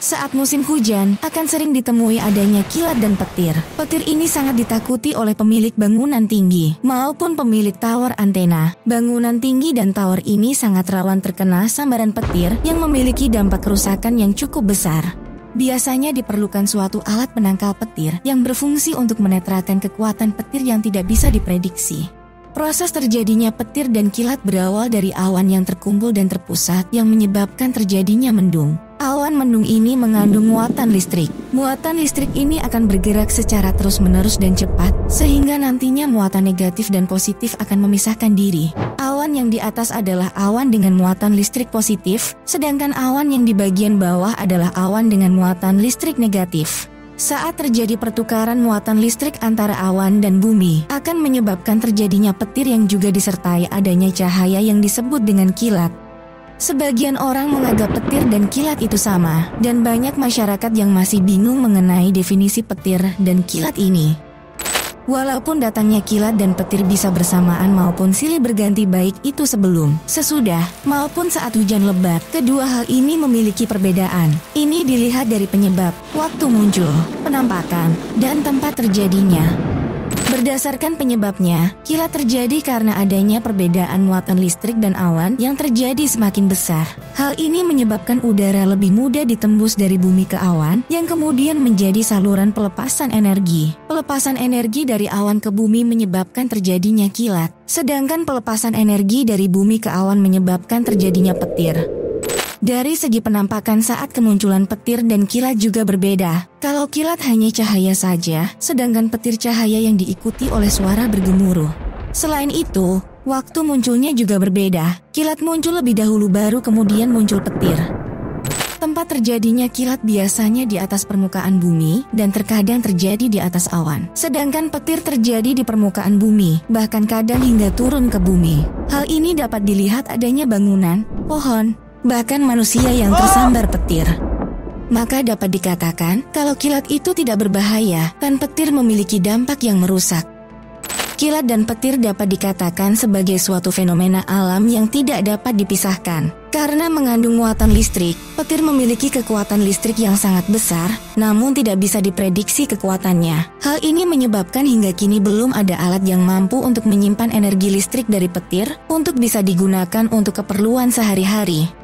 Saat musim hujan, akan sering ditemui adanya kilat dan petir. Petir ini sangat ditakuti oleh pemilik bangunan tinggi maupun pemilik tower antena. Bangunan tinggi dan tower ini sangat rawan terkena sambaran petir yang memiliki dampak kerusakan yang cukup besar. Biasanya diperlukan suatu alat penangkal petir yang berfungsi untuk menetralkan kekuatan petir yang tidak bisa diprediksi. Proses terjadinya petir dan kilat berawal dari awan yang terkumpul dan terpusat yang menyebabkan terjadinya mendung. Awan mendung ini mengandung muatan listrik. Muatan listrik ini akan bergerak secara terus-menerus dan cepat, sehingga nantinya muatan negatif dan positif akan memisahkan diri. Awan yang di atas adalah awan dengan muatan listrik positif, sedangkan awan yang di bagian bawah adalah awan dengan muatan listrik negatif. Saat terjadi pertukaran muatan listrik antara awan dan bumi, akan menyebabkan terjadinya petir yang juga disertai adanya cahaya yang disebut dengan kilat. Sebagian orang menganggap petir dan kilat itu sama, dan banyak masyarakat yang masih bingung mengenai definisi petir dan kilat ini. Walaupun datangnya kilat dan petir bisa bersamaan maupun silih berganti baik itu sebelum, sesudah, maupun saat hujan lebat, kedua hal ini memiliki perbedaan. Ini dilihat dari penyebab, waktu muncul, penampakan, dan tempat terjadinya. Berdasarkan penyebabnya, kilat terjadi karena adanya perbedaan muatan listrik dan awan yang terjadi semakin besar. Hal ini menyebabkan udara lebih mudah ditembus dari bumi ke awan, yang kemudian menjadi saluran pelepasan energi. Pelepasan energi dari awan ke bumi menyebabkan terjadinya kilat, sedangkan pelepasan energi dari bumi ke awan menyebabkan terjadinya petir. Dari segi penampakan saat kemunculan petir dan kilat juga berbeda. Kalau kilat hanya cahaya saja, sedangkan petir cahaya yang diikuti oleh suara bergemuruh. Selain itu, waktu munculnya juga berbeda. Kilat muncul lebih dahulu baru kemudian muncul petir. Tempat terjadinya kilat biasanya di atas permukaan bumi dan terkadang terjadi di atas awan. Sedangkan petir terjadi di permukaan bumi, bahkan kadang hingga turun ke bumi. Hal ini dapat dilihat adanya bangunan, pohon, bahkan manusia yang tersambar petir. Maka dapat dikatakan kalau kilat itu tidak berbahaya dan petir memiliki dampak yang merusak. Kilat dan petir dapat dikatakan sebagai suatu fenomena alam yang tidak dapat dipisahkan. Karena mengandung muatan listrik, petir memiliki kekuatan listrik yang sangat besar, namun tidak bisa diprediksi kekuatannya. Hal ini menyebabkan hingga kini belum ada alat yang mampu untuk menyimpan energi listrik dari petir untuk bisa digunakan untuk keperluan sehari-hari.